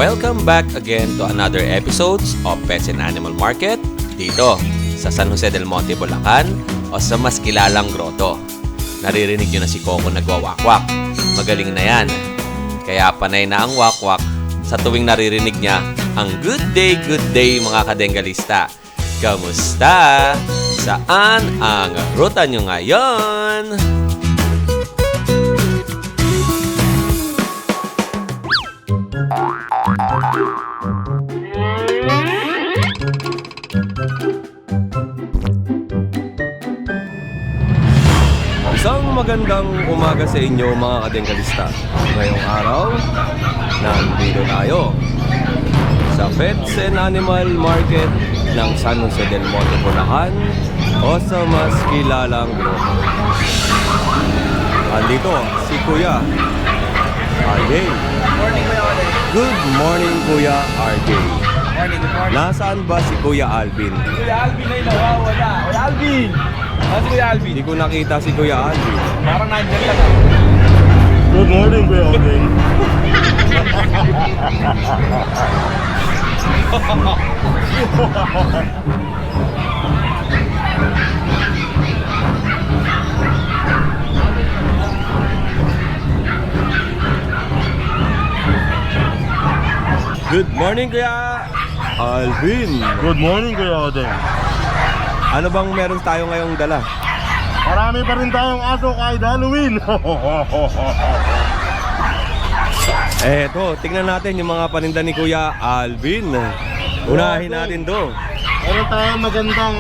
Welcome back again to another episodes of Pets and Animal Market dito sa San Jose del Monte, Bulacan o sa mas kilalang grotto. Naririnig nyo na si Coco nagwawakwak. Magaling na yan. Kaya panay na ang wakwak sa tuwing naririnig niya ang good day mga kadengalista. Kamusta? Saan ang ruta nyo ngayon? Isang magandang umaga sa inyo mga kadengalista. Ngayong araw, nandito tayo sa Pets and Animal Market ng San Jose del Monte, Bulacan o sa mas kilalang grotto. Andito si Kuya RJ. Good morning Kuya RJ. Morning. Nasaan ba si Kuya Alvin? Kuya Alvin ay nawawala. Kuya Alvin! Ano si Kuya Alvin? Hindi ko nakita si Kuya Alvin. Parang nandyan lang ah. Good morning, Kuya Alvin. Good morning Kuya Alvin. Good morning, Kuya Alvin. Ano bang meron tayo ngayong dala? Marami pa rin tayong aso kahit Halloween. Eto, tingnan natin yung mga paninda ni Kuya Alvin. Unahin natin to. Meron tayong magandang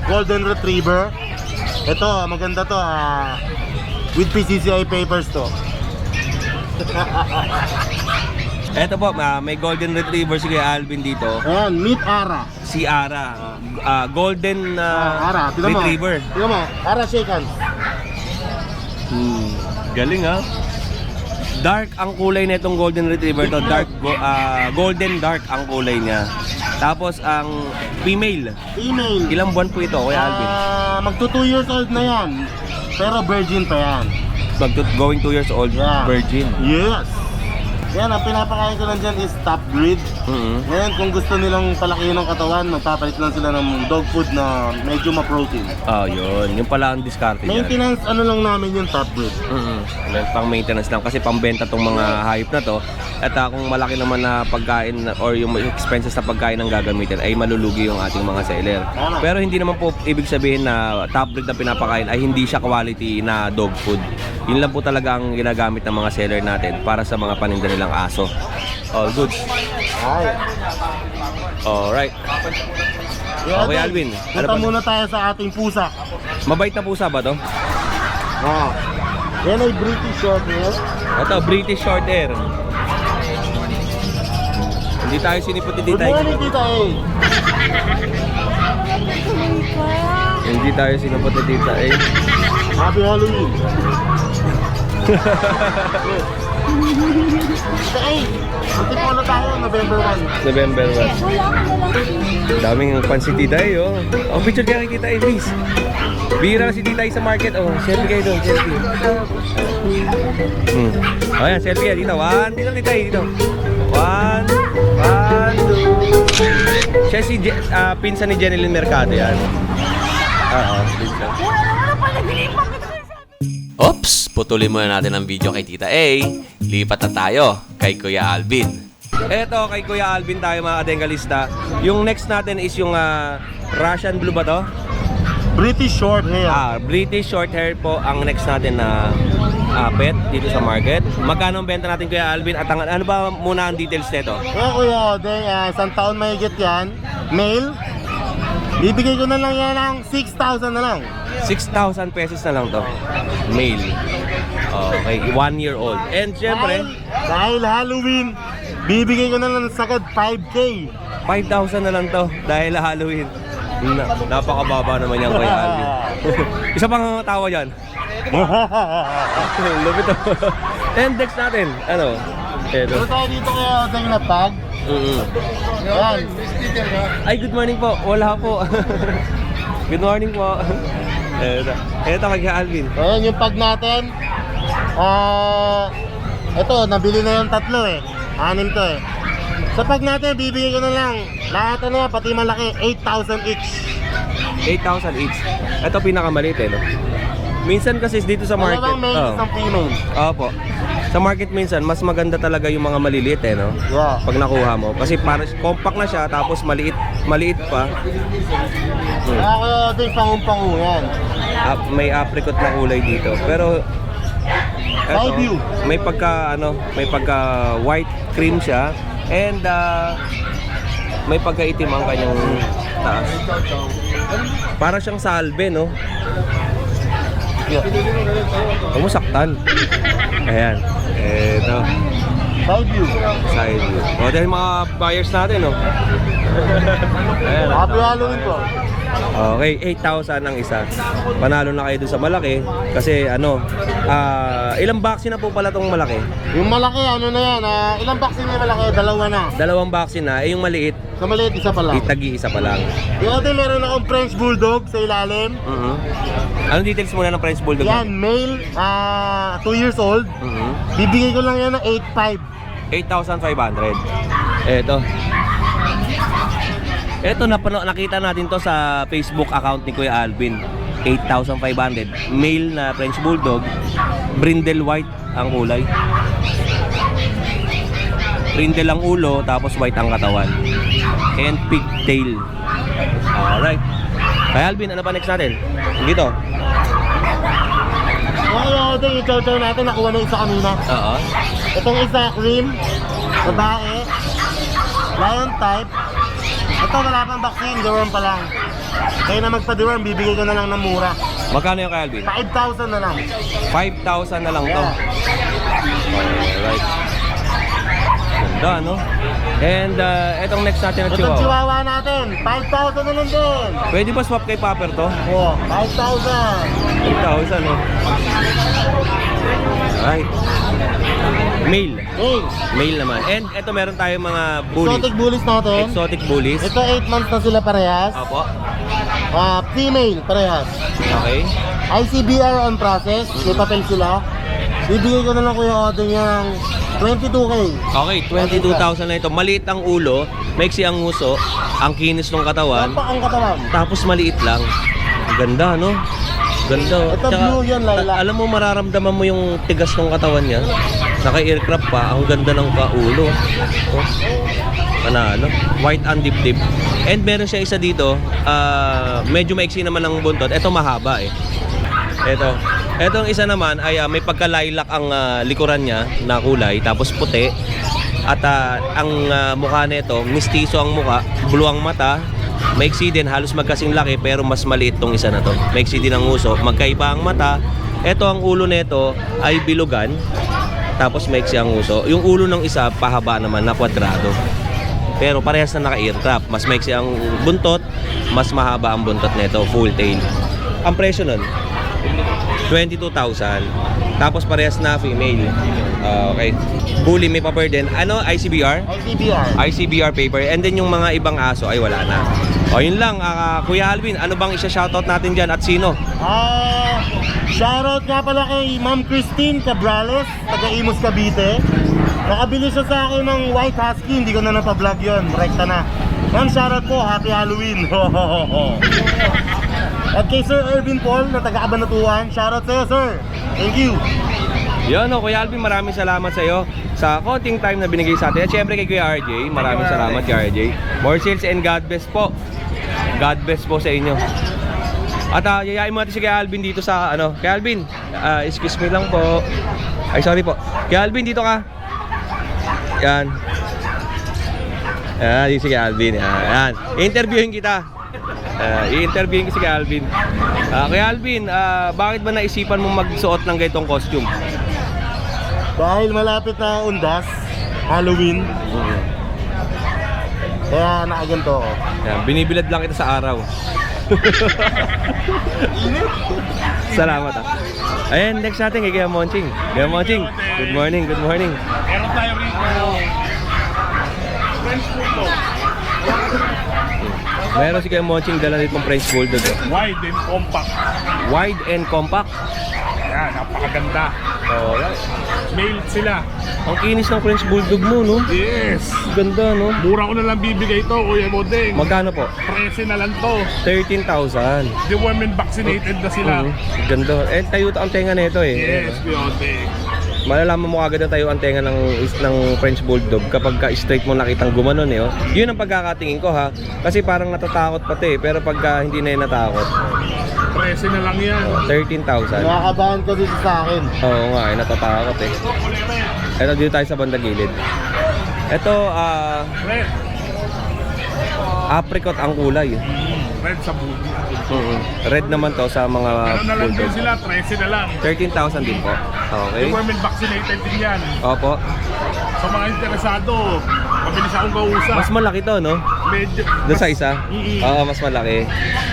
Golden Retriever. Ito, maganda to. With PCCI papers to. Eto po, may Golden Retriever si Kuya Alvin dito. Ayan, meet Ara. Si Ara. Golden Ara, tignan mo. Retriever. Tignan mo, Ara shake hands. Galing ha. Dark ang kulay na itong Golden Retriever to. Golden dark ang kulay niya. Tapos ang female. Female. Ilang buwan po ito, Kuya Alvin? Magto 2 years old na yan. Pero virgin pa yan. Going 2 years old, Yeah. virgin. Yes. Yan, ang pinapakain ko lang dyan is top breed. Ngayon, kung gusto nilang palakihin ng katawan, magpapalit lang sila ng dog food na medyo ma-protein. Yun. Yung pala ang diskarte dyan. Maintenance, ano lang namin yung top breed. Pang maintenance lang kasi pambenta tong mga hayop na to. At kung malaki naman na pagkain or yung expenses na pagkain ang gagamitin ay malulugi yung ating mga seller. Tama. Pero hindi naman po ibig sabihin na top breed na pinapakain ay hindi siya quality na dog food. Yun lang po talaga ang ginagamit ng mga seller natin para sa mga paninda nilang aso. All good. Ay. Alright. Okay, Alvin. Ano Punta pa? muna tayo sa ating pusa. Mabait na pusa ba to? Yan ay British Shorthair. Ito, British Shorthair. Hindi tayo sinipot ni Good Tita. morning, Tita A. Hindi tayo sinipot ni Tita. Happy Halloween. Tita A, punti muna tayo, November 1. November 1. Daming fans si Tita oh. Picture kaya kay Tita please. Bira si Tita sa market. Selfie kayo doon, selfie. Ayan, selfie yan dito. Dito Tita dito. 1, 2. Siya si pinsan ni Jenilyn Mercado yan. Pinsan. Oops! Putulin muna natin ang video kay Tita A. Lipat na tayo kay Kuya Alvin. Eto, kay Kuya Alvin tayo mga kadengalista. Yung next natin is yung Russian Blue ba to? British Shorthair. British Shorthair po ang next natin na pet dito sa market. Magkano ang benta natin Kuya Alvin? At ano ba muna ang details nito? Kuya, isang taon mahigit yan. Male. Bibigay ko na lang yan ng 6,000 na lang. 6,000 pesos na lang to. Male. Okay, 1 year old. And syempre, Dahil Halloween, bibigay ko na lang sagad 5K. 5,000 na lang to dahil Halloween. Napakababa naman yan Kuya Alvin. Isa pang tawa dyan. Love it. And next natin, ano? Eto. Ano tayo dito kaya dahil na tag? Yan. Ay, good morning po. Wala po. Good morning po. Eto kay Alvin. Ayan yung pag natin. Ito, nabili na yung tatlo eh. Anim to eh. Sa pag natin, bibigay ko na lang. Lahat na yan, pati malaki, 8,000 each. 8,000 each. Ito pinakamaliit eh, no? Minsan kasi dito sa market, Dalawang male, isang female. Opo. Sa market minsan, mas maganda talaga yung mga maliliit eh, no? Yeah. Pag nakuha mo. Kasi para compact na siya, tapos maliit pa. Kaya din pangung-pangu yan. May apricot na kulay dito. Pero Side view. may pagka white cream siya and may pagkaitim ang kanyang taas. Para siyang salve, no? Umusaktan. Ayan. Eto. Side view. Side view. O, dahil mga buyers natin, no? Ayan. Happy Halloween po. Okay, 8,000 ang isa. Panalo na kayo dun sa malaki. Kasi ilang vaccine na po pala tong malaki? Yung malaki, ano na yan, ilang vaccine na yung malaki? Dalawa na. Dalawang vaccine na. Yung maliit, Sa maliit, isa pa lang. itagi-isa pa lang. Yung atin, meron akong French Bulldog sa ilalim. Anong details muna ng French Bulldog? Yan, male, 2 years old. Bibigay ko lang yan ng 8,500. 8,500. Ito nakita natin to sa Facebook account ni Kuya Alvin. 8,500. Male na French Bulldog. Brindle white ang kulay. Brindle ang ulo, tapos white ang katawan. And pigtail. Alright. Kaya Alvin, ano pa next natin? Dito. Ngayon, ito yung chow-chow natin, nakuha na isa kanina. Oo. Itong isa, cream, babae, lion type. Ito, wala pang vaccine, deworm pa lang. Kaya na magpa-deworm, bibigay ko na lang ng mura. Magkano yung kay Alvin? 5,000 na lang. 5,000 na lang to. Yeah. Alright. Ganda, no? And etong next natin na Itong chihuahua. chihuahua natin, 5,000 na lang din. Pwede ba swap kay Popper to? Oh, 5,000. 8,000, no? Alright. Male. Hey, Male naman. And eto meron tayong mga bullies. exotic bullies natin. Exotic bullies. Ito 8 months na sila parehas. Opo. Female parehas. Okay. ICBR on process, may papel sila. Bibigay ko na lang Kuya Odeng yung 22K. Okay, 22,000 na ito. Maliit ang ulo, maiksi ang nguso, ang kinis ng katawan, Tampak ang katawan. tapos maliit lang. Ang ganda, no? Ganda. Ito blue yan, lilac. Alam mo, mararamdaman mo yung tigas ng katawan niya. Naka-aircraft pa, ang ganda ng kaulo. Oh. Panalo. White and dip-dip. And meron siya isa dito, medyo maiksi naman ang buntot. Ito mahaba eh. Etong isa naman ay may pagka-lilac ang likuran niya na kulay, tapos puti. At ang mukha nito, mistiso ang mukha, blue ang mata, maiksi din, halos magkasing laki pero mas maliit tong isa na to. Maiksi din ang uso, magkaiba ang mata. Ito ang ulo nito ay bilugan, tapos maiksi ang uso. Yung ulo ng isa pahaba naman na kwadrado. Pero parehas na naka-aircraft, mas maiksi ang buntot, mas mahaba ang buntot nito, full tail. Ang presyo nun, 22,000. Tapos parehas na female. Okay. Bully may paper din. Ano? ICBR? ICBR. ICBR paper. And then yung mga ibang aso ay wala na. O yun lang. Kuya Alvin, ano bang isa-shoutout natin dyan at sino? Shoutout nga pala kay Ma'am Christine Cabrales, taga Imus, Cavite. Nakabili siya sa akin ng white husky, hindi ko na napablog yun. Rekta na. Ma'am, shoutout po. Happy Halloween. At kay Sir Ervin Paul na taga Cabanatuan, shoutout sa'yo, sir. Thank you. Yun o, Kuya Alvin, maraming salamat sa iyo sa konting time na binigay sa atin. At syempre kay Kuya RJ, maraming salamat kay RJ. More sales and God bless po. God bless po sa inyo. At yayain mo natin si Kuya Alvin dito sa Kuya Alvin, excuse me lang po. Ay, sorry po. Kuya Alvin, dito ka. Yan. Dito si Kuya Alvin. Yan. I-interviewin kita. I-interviewin ko si Kuya Alvin. Kuya Alvin, bakit ba naisipan mong magsuot ng ganitong costume? Dahil malapit na undas, Halloween. Kaya nakaganto ako. Yan, binibilad lang kita sa araw. Salamat Ayan, next natin kay Kuya Monching. Kuya Monching, good morning, good morning. Meron tayo rito. French Bulldog. Meron si Kuya Monching dala ditong French Bulldog. Wide and compact. Wide and compact. Yan, napakaganda. Alright. Male sila. Ang kinis ng French Bulldog mo, no? Yes. Ganda, no? Mura ko na lang bibigay ito, Kuya Bodeng. Magkano po? 13 na lang to. 13,000. Deworm and vaccinated na sila. Ganda. Eh, tayo ang tenga nito eh. Yes, Kuya Bodeng. Malalaman mo agad na tayo ang tenga ng French Bulldog kapag straight mo nakitang gumanon eh. Oh. Yun ang pagkakatingin ko ha. Kasi parang natatakot pati pero pagka hindi na yun natakot. 13 na lang yan. 13,000. Nakakabahan ka dito sa akin. Oo nga eh, natatakot eh. Ito dito tayo sa banda gilid. Ito, Red. apricot ang kulay. Red sa bugi. Red naman to sa mga Ano na lang din Bulldog. sila, 13 na lang. 13,000 din po. Okay. Deworm and vaccinated din yan. Opo. Sa mga interesado, mabilis akong kausap. Mas malaki to, no? Medyo. Doon sa isa? Mm-mm. Oo, mas malaki.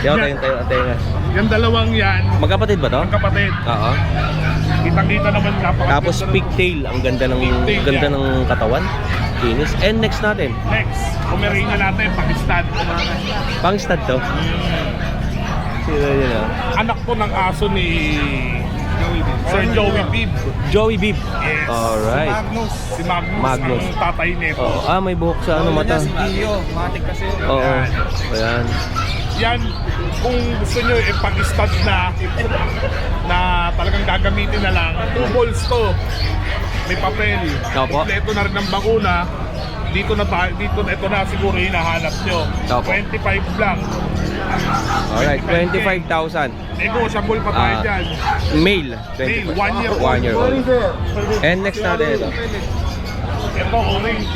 Yaw tayo ang tenga. Yung dalawang yan, Magkapatid ba to? kapatid. Oo. Kitang-kita naman napakaganda. Tapos pigtail, ang ganda ng Pigtail, ng katawan. Kinis. And next natin, Next, Pomeranian natin, Pakistan. pang stud to. Sino yun ah? Anak po ng aso ni Sir Joey Bibb. Joey Bibb. Yes. Alright. Si Magnus, Magnus. ang tatay nito. Oh, may buhok sa ano mata. Matik kasi. Oo. Ayan. Yan, kung gusto nyo ipag-stud na talagang gagamitin na lang, 2 balls to. May papel. Opo. Kompleto na rin ng bakuna. Dito na ito na siguro hinahanap nyo. Opo. 25 lang. Alright, 25,000. Negotiable pa tayo Ah. dyan. Male. Male, 1 year old. 1 year old. And next natin ito. Ito, orange.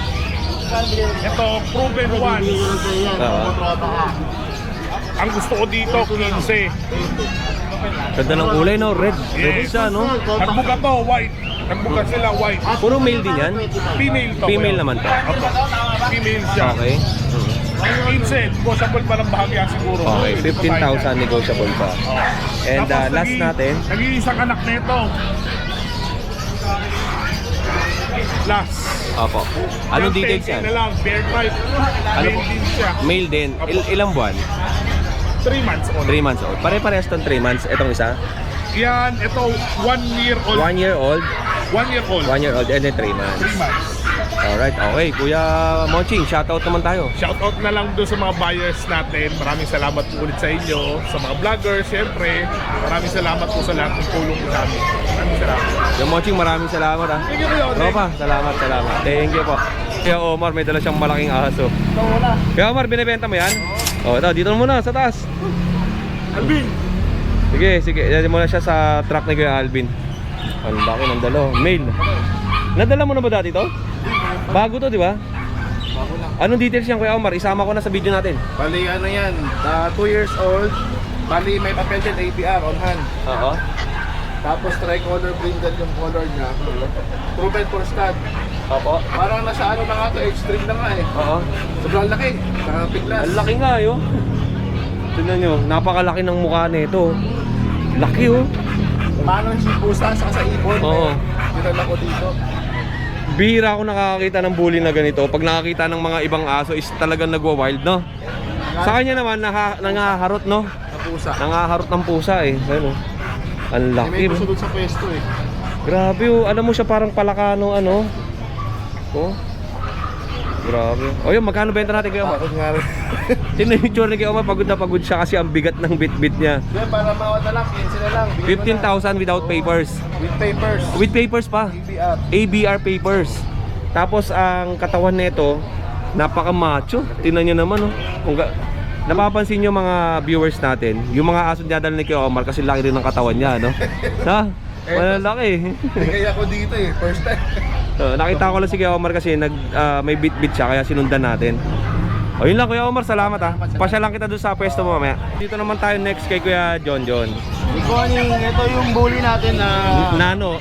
Ito, proven one. Oo. Ang gusto ko dito, 15. Ganda ng kulay, no? Red. Red Yes. siya, no? Nagbuga to, white. Nagbuga sila, white. Puro male din yan? Female to. Female naman to. Opo. Female siya. Okay. 15, negotiable pa ng bahagya siguro. Okay, 15,000 negotiable pa. And Tapos last natin, nag-iisang anak nito. Last. opo. Anong Yung details 10K yan? na lang, bear type. Ano Male po? din siya. Male din. Ilang buwan? 3 months old. 3 months old. Pare-parehas tong 3 months. Itong isa? Yan, ito 1 year old. 1 year old. 1 year old. 1 year old and then 3 months. 3 months. Alright, okay. Kuya Monching, shoutout naman tayo. Shoutout na lang doon sa mga buyers natin. Maraming salamat po ulit sa inyo. Sa mga vloggers, syempre. Maraming salamat po sa lahat ng tulong po namin. Maraming salamat. Kuya Monching, maraming salamat ha. Thank you, Kuya Oden. Tropa, salamat. Thank you po. Kuya Omar, may dala siyang malaking aso. Kuya Omar, binibenta mo yan? Oo, ito, dito muna, sa taas. Alvin! Sige. Dali muna siya sa truck ni Kuya Alvin. Ang laki ng dalo. Male. Nadala mo na ba dati to? Bago to, di ba? Bago lang. Anong details yan, Kuya Omar? Isama ko na sa video natin. Bali ano yan, 2 years old. Bali may papel din ABR on hand. Oo. Tapos tricolor brindle yung color niya. Proven for stud. Opo. Parang nasa ano na nga to, extreme na nga eh. Oo. Sobrang laki. Nakapiglas. Ang laki nga, yo. Tignan nyo, napakalaki ng mukha nito. Laki, oh. Paano si pusa sa ibon? Oo. Dinala ko dito. Bihira ako nakakakita ng bully na ganito. Pag nakakita ng mga ibang aso is talagang nagwa-wild, no? Sa kanya naman, nangaharot, no? Sa pusa. Nangaharot ng pusa, eh. Ano? Ang May laki, gusto oh. doon sa pwesto eh. Grabe, oh. Alam mo siya parang palakano, ano? Oh. Grabe. O yun, magkano benta natin kayo, Omar? Takot nga rin. Tingnan yung itsura ni Kuya Omar, pagod na pagod siya kasi ang bigat ng bit-bit niya. Then para mawad na lang, 15 na lang. Bigyan mo na. 15,000 without papers. With papers. With papers pa. ABR. ABR papers. Tapos ang katawan nito, napaka-macho. Tingnan niyo naman, oh. Napapansin niyo mga viewers natin, yung mga aso niya dala ni Kuya Omar kasi laki rin ng katawan niya, no? Ha? Malalaki. Kaya ako dito eh, first time. Nakita ko lang si Kuya Omar kasi may bit-bit siya kaya sinundan natin. O yun lang Kuya Omar, salamat ha. Pasya lang kita doon sa pwesto mo mamaya. Dito naman tayo next kay Kuya John. Ikoning, ito yung bully natin na... Nano,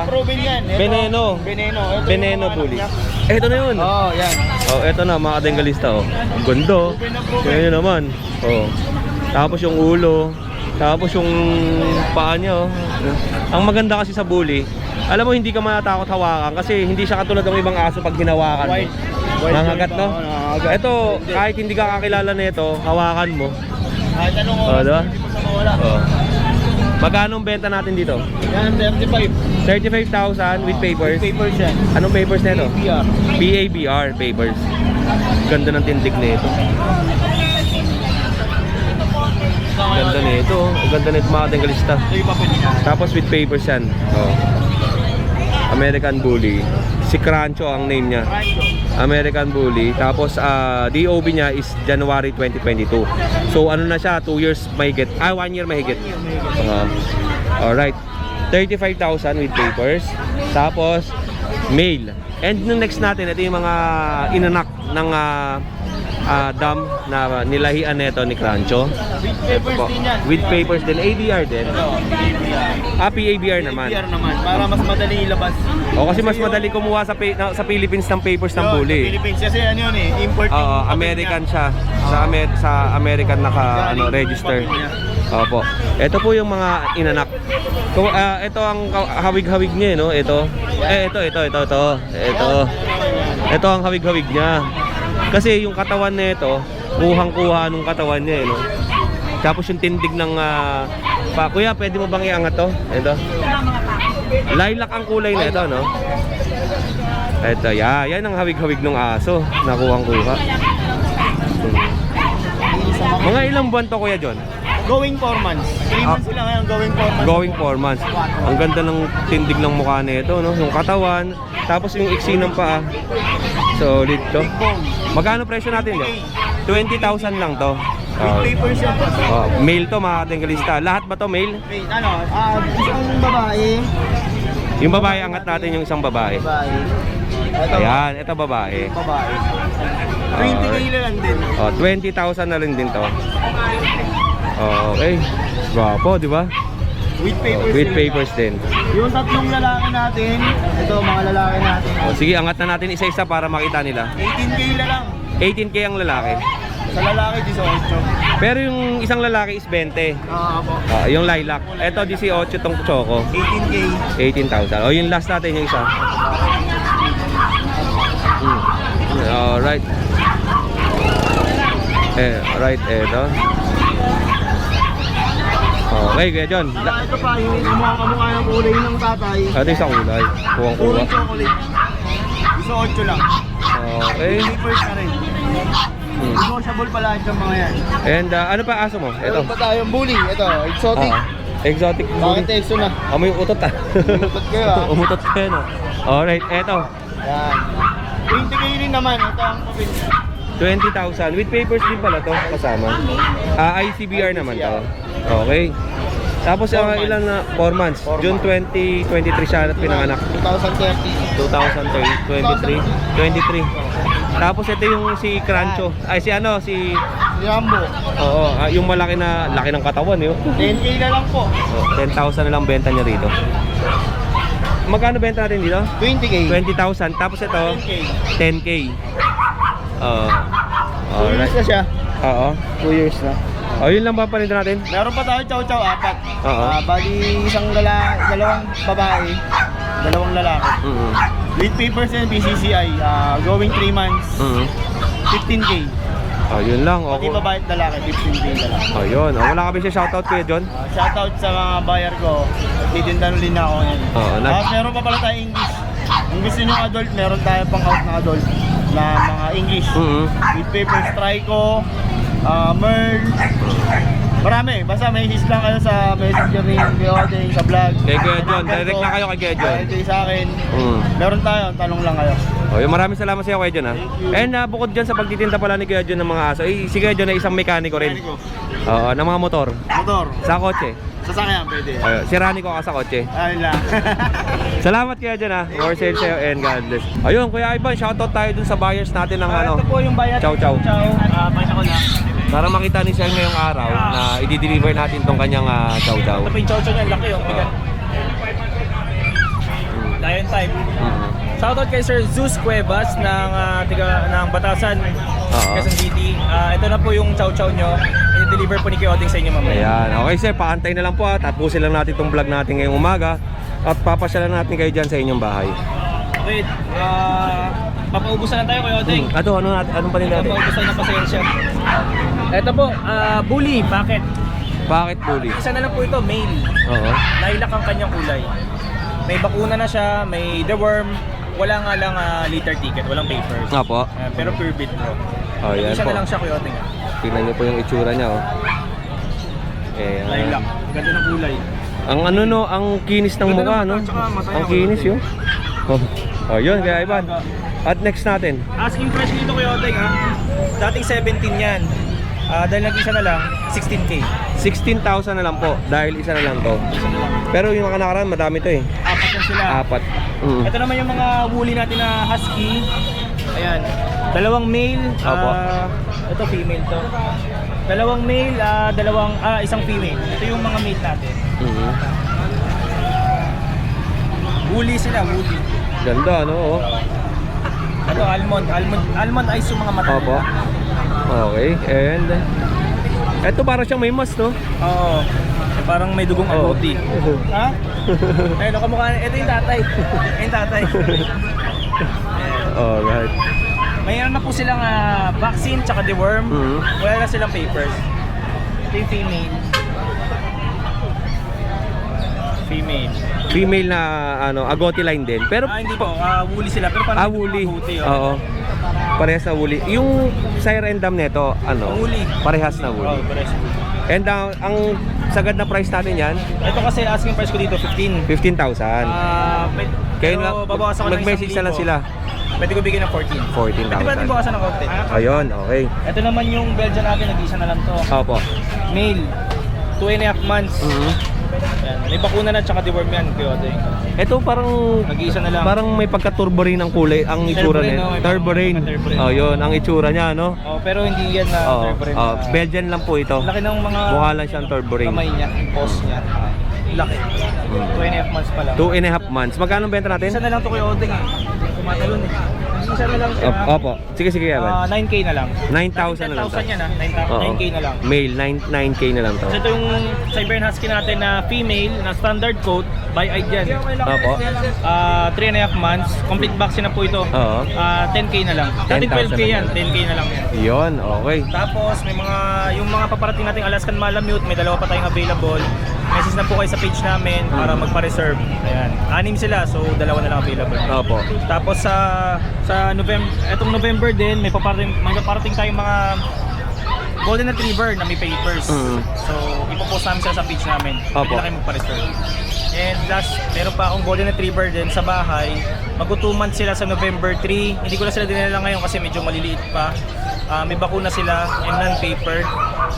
proven yan. Ito, Veneno. Veneno. Ito Veneno yung mga bully. anak Ito na yun. niya. Oh, yan. Oh, eto na mga kadengalista oh. Ang ganda oh. Tingnan nyo naman. Oh. Tapos yung ulo, tapos yung paa niya oh. Ang maganda kasi sa bully, alam mo hindi ka matatakot hawakan kasi hindi siya katulad ng ibang aso pag hinawakan mo. Nangagat no? Ito, kahit hindi ka kakilala nito, hawakan mo. Kahit anong Oh, oras, diba? hindi mo sa mawala. Oh. Magkano ang benta natin dito? Yan, 35. 35,000 with papers. Papers yan. Anong papers na ito? ABR. PABR papers. Ganda ng tindig nito. Ganda nito. Ganda nito mga tenggalista. Tapos with papers yan. Oh. American Bully. Si Crancho ang name niya. American Bully. Tapos DOB niya is January 2022. So ano na siya, 2 years mahigit. 1 year mahigit. Alright. 35,000 with papers. Tapos male. And yung next natin, ito yung mga inanak ng dam na nilahian nito ni Crancho. With papers din yan. With papers din. ADR din. PABR naman. ABR naman, para mas madali ilabas. O kasi mas madali kumuha sa Philippines ng papers ng bully. Sa Philippines kasi ano yun import. Oo, American siya. Sa American register. Opo. Ito po yung mga inanak. Kung ito ang hawig-hawig niya, no? Ito. Ito ang hawig-hawig niya. Kasi yung katawan nito, kuhang-kuha nung katawan niya, no? Tapos yung tindig ng kuya, pwede mo bang iangat to? Ito. Lilac ang kulay na ito, no? Ito, yan ang hawig-hawig ng aso na kuhang-kuha. Mga ilang buwan to, Kuya John? Going 4 months. 3 months sila ngayon, going 4 months. Going 4 months. Ang ganda ng tindig ng mukha nito, no? Yung katawan, tapos yung iksi ng paa. Solid to. Magkano presyo natin dyan? 20,000 lang to. With papers yan. Male to mga tenggalista. Lahat ba to male? Wait, isang babae. Yung babae, angat natin yung isang babae. Babae. Ito, Ayan, ito babae. babae. 20 kilo lang din. 20,000 na rin din to. Okay. Guwapo, di ba? With papers. With din. papers din. Yung tatlong lalaki natin, ito mga lalaki natin. Sige, angat na natin isa-isa para makita nila. 18K na lang. 18K ang lalaki. Sa lalaki, 18. Pero yung isang lalaki is 20. Ako. Yung lilac. Ito 18 tong choco. 18K. 18,000. Yung last natin yung isa. Alright. Right, eto. Okay, Kuya John. Ito pa, yung mga kamukha ng kulay ng tatay. Ito isang kulay. Kuwang-kuwa. Puro chocolate. 18 lang. Okay. Papers na rin. Negotiable pala yung mga yan. And ano pa aso mo? Meron Ito. pa tayong bully. Ito, exotic. Exotic Bakit bully. exo na? Amoy utot ah. Umutot kayo ah. Umutot kayo no. Alright, eto. Yan. 20K rin naman. Ito ang papel. 20,000. With papers din pala to kasama. ICBR naman to. Okay. Tapos ilan na 4 months. June 2023 siya at pinanganak. 2030. 2023. Tapos ito yung si Crancho. Ay si Rambo. Oo, yung malaki ng katawan yun. 10K na lang po. 10,000 na lang benta niya rito. Magkano benta natin dito? 20K. 20,000. Tapos ito 10K. 2 years na siya. Oo. 2 years na. Yun lang ba paninda natin? Meron pa tayo chow-chow, 4. Oo. Bali isang dalawang babae, dalawang lalaki. With papers and BCCI, going 3 months, 15K. Yun lang. Pati babae at lalaki, 15K na lang. Yun. Wala ka ba siya shoutout Kuya John? Shoutout sa mga buyer ko, titinda ulit na ako ngayon. Tapos meron pa pala tayo English. Kung gusto nyo adult, meron tayo pang out na adult na mga English. With papers, Trico, Merl. Marami, basta may his lang kayo sa messenger ni Kuya sa vlog. Kay Kuya John, direct na kayo kay Kuya John. Direct sa akin. Meron tayo, tanong lang kayo. Maraming salamat sa iyo Kuya John ha. And bukod dyan sa pagtitinda pala ni Kuya John ng mga aso, si Kuya John ay isang mekaniko rin. Oo, ng mga motor. Motor. Sa kotse. Sasakyan, pwede. Si Rani ko ka sa kotse. Ayun lang. Salamat Kuya John ha. More sales sa'yo and God bless. Ayun, Kuya Ivan, shoutout tayo dun sa buyers natin ng Ito po yung bayad. Chow Chow. Pakita ko na. Para makita ni Sir ngayong araw na i-deliver natin tong kanyang chow chow. Ito po yung chow chow niya, laki yung bigat. Lion type. Shoutout kay Sir Zeus Cuevas ng Batasan, Quezon City. Ito na po yung chow chow nyo. I-deliver po ni Kuya Oding sa inyo mamaya. Ayan. Okay sir, paantay na lang po at tapusin lang natin itong vlog natin ngayong umaga at papasyalan natin kayo dyan sa inyong bahay. Wait, papaubusan na tayo Kuya Oding. Anong panin natin? Papaubusan na pasensya. Ito po, bully, packet. Bakit bully? Isa na lang po ito, male. Oo. Lilac ang kanyang kulay. May bakuna na siya, may deworm. Wala nga lang litter ticket, walang papers. Nga po. Pero pure breed bro. Oh, yan Isa po. na lang siya, Kuya Oteng. Tingnan niyo po yung itsura niya, oh. Eh, Lilac. Ganda ng kulay. ang ano no, ang kinis ng Ganda mukha, ng no? mukha, tsaka masaya, Ang kinis yun. Oh, yun, kaya Ivan. At next natin. Asking price dito, Kuya Oteng dating 17 yan. Dahil nag-isa na lang, 16K. 16,000 na lang po dahil isa na lang to. Pero yung mga nakaraan, madami to eh. Apat na sila. Apat. Mm. Ito naman yung mga woolly natin na husky. Ayan. Dalawang male. Opo. Ito female to. Dalawang male, isang female. Ito yung mga mate natin. Mhm. Woolly sila, woolly. Ganda, no? Oh. Ito almond eyes yung mga mata. Opo. Okay, and eto para siyang may mas, no? Oo. Parang may dugong Oo. agouti. Ha? Ayun, kamukha. Ito yung tatay. Ito yung tatay. Oh, right. Mayroon na po silang vaccine tsaka deworm. Mhm. Wala na silang papers. Ito yung female. Female. Female na ano, agouti line din. Pero Hindi po. Woolly sila. Pero parang woolly. agouti, Oo. Parehas na woolly. Yung sire and dam nito, ano? Woolly. Parehas na Oh, woolly. pares. And ang sagad na price natin yan, Ito kasi asking price ko dito 15. 15,000. Kayo Pero lang, babawasan ko ng mag-message na lang 1,000. sila. Pwede ko bigyan ng 14. Pwede ba natin 14,000. bawasan ng konti? Ayun, okay. Ito naman yung Belgian natin, nag-isa na lang to. Opo. Male, 2.5 months. Mhm. Yan. May bakuna na tsaka deworm yan, Kuya Oteng. Ito parang Nag-iisa na lang. parang may pagka-turbo rin ang kulay, ang itsura Turbo rin, niya. no? May Turbo rin. pagka-turbo rin. Oh, yun, ang itsura niya, no? Oh, pero hindi yan na Oh, turbo rin oh, na- Belgian lang po ito. Laki ng mga Mukha lang siyang turbo ring. kamay niya, yung pose niya. Laki. 2.5 months pa lang. 2.5 months. Magkano benta natin? Isa na lang to Kuya Oteng eh. Kumatalon eh. Isa na lang siya. Opo. Sige, sige, Evan. 9K na lang. 9,000 na lang to. 10,000 yan 9K na lang. Male, 9K na lang to. So ito yung Siberian Husky natin na female na standard coat by eyed yan. Opo. 3.5 months. Complete vaccine na po ito. Oo. 10K na lang. Dati 10,000 12K yan. na lang. 10K na lang yan. Yun, okay. Tapos may yung mga paparating nating Alaskan Malamute, may dalawa pa tayong available. Message na po kayo sa page namin para magpa-reserve. Ayan. 6 sila, so dalawa na lang available. Opo. Tapos sa November din may paparating tayong mga Golden Retriever na may papers. Mhm. So ipopost namin sila sa page namin. Opo. Pwede na kayo magpa-reserve. And last, meron pa akong Golden Retriever din sa bahay. Mag-2 months sila sa November 3. Hindi ko na sila dinala ngayon kasi medyo maliliit pa. May bakuna sila and non-paper.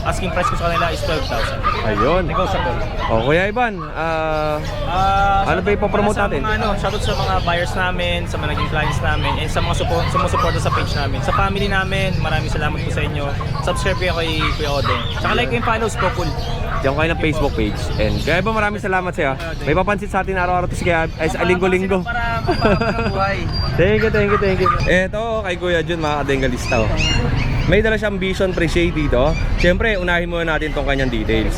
Asking price ko sa kanila is 12,000. Ayun. Negotiable. O, Kuya Ivan, ano ba ipopromote natin? Shoutout sa mga buyers namin, sa mga naging clients namin, and sa mga sumusuporta sa page namin. Sa family namin, maraming salamat po sa inyo. Subscribe kayo kay Kuya Oteng. Tsaka like and follow Spokul. diyan kayo ng Facebook page. And Kuya Ivan, maraming salamat sa'yo. May papansin sa atin araw-araw to si Kuya, ay sa linggo-linggo. Para mapapagod ng buhay. Thank you. Eto, kay Kuya Jun, mga kadengalista. Oh. May dala siyang Vision Pre-Shade dito. Siyempre, unahin muna natin tong kanyang details.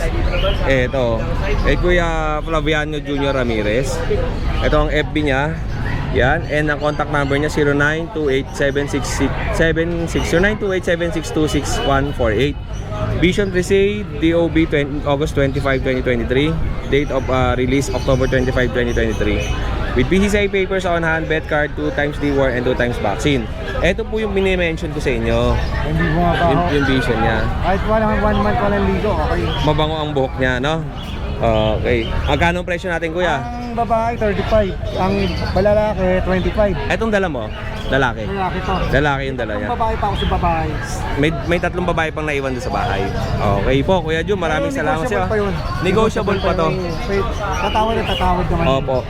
Eto, kay Kuya Flaviano Jr. Ramirez. Ito ang FB niya. Yan, and ang contact number niya 0928-762-66148. Vision Pre-Shade, DOB August 25, 2023. Date of release October 25, 2023. With PCCI papers on hand, vet card, 2 times deworm and 2 times vaccine. Ito po yung mini-mention ko sa inyo. Hindi bumabaho. Yung vision niya. Kahit walang 1 month walang ligo, okay. Mabango ang buhok niya, no? Okay. Magkano ang presyo natin, kuya? Ang babae 35, ang balalaki 25. Etong dala mo, lalaki. Lalaki to. Lalaki yung dala niya. Ang babae pa ako sa babae. May 3 babae pang naiwan doon sa bahay. Okay po, Kuya Jun, maraming salamat sa iyo. Negotiable pa to. Tatawad naman. Opo.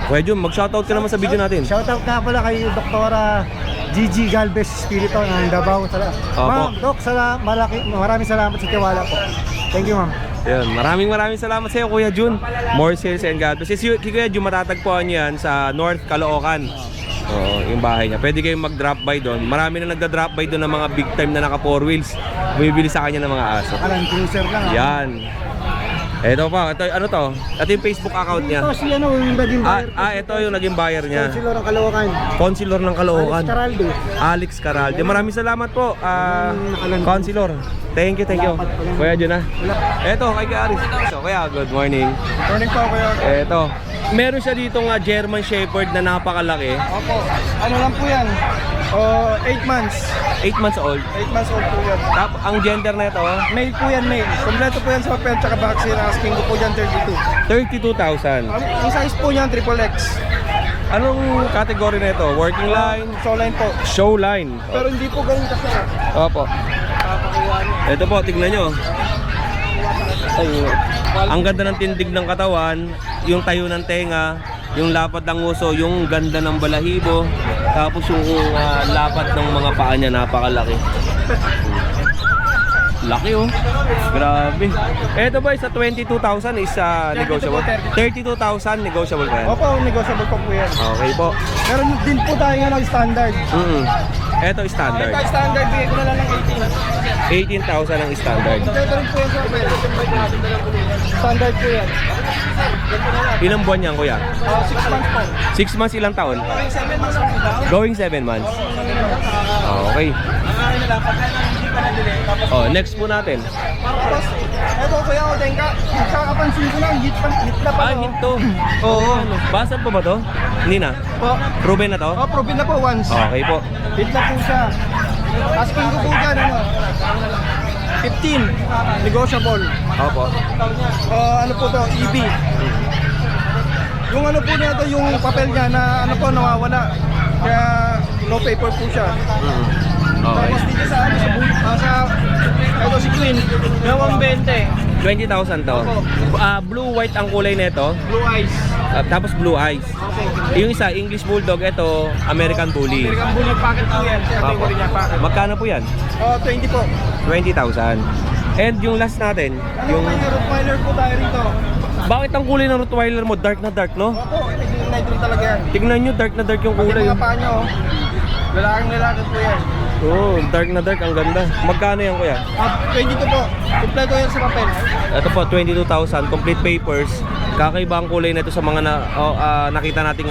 Kuya Jun, mag-shoutout ka naman sa video natin. Shoutout nga pala kay Doktora Gigi Galvez Espiritu ng Davao. Ma'am, Dok, maraming salamat sa tiwala po. Thank you, ma'am. Yun, maraming salamat sa iyo, Kuya Jun. More sales and God bless. Si Kuya Jun, matatagpuan niyo yan sa North Caloocan. Oo, yung bahay niya. Pwede kayong mag-drop by doon. Marami na nagda-drop by doon ng mga big time na naka 4 wheels. Bumibili sa kanya ng mga aso. Alan Cruiser lang. Yan. Ito pa, ito, ano to? Ito yung Facebook account niya. Ito si ano, yung naging buyer. Ito yung naging buyer niya. Councilor ng Caloocan. Councilor ng Caloocan. Alex Caraldo. Alex Caralde. Maraming salamat po, Councilor. Thank you, thank you. Kuya Jun, Ito, kay Aris. So, Kuya, good morning. Morning po kuya. Ito, meron siya dito nga German Shepherd na napakalaki. Opo. Ano lang po yan? 8 months. 8 months old. 8 months old po yan. Ang gender na ito, Male po yan, male. Kompleto po yan sa papel tsaka vaccine. Asking ko po dyan 32. 32,000. Ang size po niyan, XXX. Anong category na ito? Working line? So line po. Show line. Pero hindi po ganun kasi. Opo. Ito po, tignan nyo. Ang ganda ng tindig ng katawan, yung tayo ng tenga, yung lapad ng uso, yung ganda ng balahibo, tapos yung lapad ng mga paa niya napakalaki. Laki oh. Grabe. Ito ba sa 22,000 is negotiable? 32,000 negotiable pa yan? Opo, negotiable po po yan. Okay po. Meron din po tayo nga ng standard. Ito standard. Ito standard, bigay ko na lang ng 18,000 ang standard.18. Ito rin po yan sa papel. Standard po yan. Ilang buwan yan, kuya? 6 months po. 6 months, ilang taon? 7 months po. Going 7 months. Okay. Oh, next po natin. Tapos, ito kuya ko, Tenka. Kakapansin ko lang, hit na pa. Hit to. Oo. Basag po ba to? Hindi na. Po. Proven na to? Oh, proven na po once. Okay po. Hit na po siya. Asking ko po dyan, ano? 15. Negotiable. Opo. Ano po to? EB. Yung ano po niya to, yung papel niya na ano po, nawawala. Kaya no paper po siya. Okay. Tapos dito sa ano, ito si Queen. Gawang 20. 20,000 to. Blue white ang kulay nito. Blue eyes. Tapos blue eyes. Okay. Yung isa English Bulldog, ito American Bully. American Bully packet po yan. Category niya packet. Magkano po yan? 20 po. 20,000. And yung last natin, Yung yung Rottweiler po tayo rito. bakit ang kulay ng Rottweiler mo dark na dark, no? Opo, night rin talaga yan. Tignan nyo, dark na dark yung Pati kulay. mga paa niya, oh. Lalaking po yan. Oh, dark na dark, ang ganda. Magkano yan, kuya? 22 po. Kompleto yan sa papel. Ito po, 22,000, complete papers. Kakaiba ang kulay nito sa mga nakita nating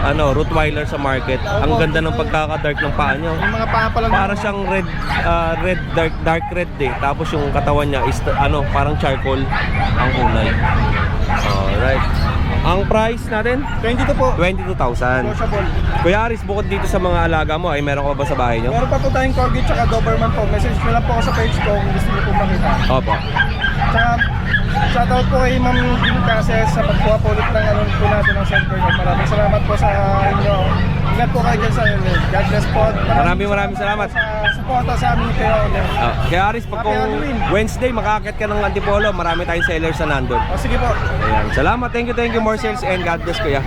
Rottweiler sa market. Ang ganda ng pagkaka-dark ng paa niya. Yung mga paa pa lang. Para siyang red, dark red eh. Tapos yung katawan niya is parang charcoal ang kulay. Alright. Ang price natin? 22 po. 22,000. Negotiable. Kuya Aris, bukod dito sa mga alaga mo, ay meron ka ba sa bahay niyo? Meron pa po tayong Corgi tsaka Doberman po. Message nyo lang po ako sa page ko kung gusto nyo po makita. Opo. Tsaka shoutout po kay Ma'am Jim kasi sa pagkuha po ulit ng po natin ng center. Maraming salamat po sa inyo. Ingat po kayo dyan sa inyo. God bless po. Maraming salamat. Sa suporta sa amin ni Kuya Oler. Kaya Aris, pag kung Wednesday makakit ka ng Antipolo, marami tayong sellers na nandun. O sige po. Ayan. Salamat, thank you, more sales and God bless kuya.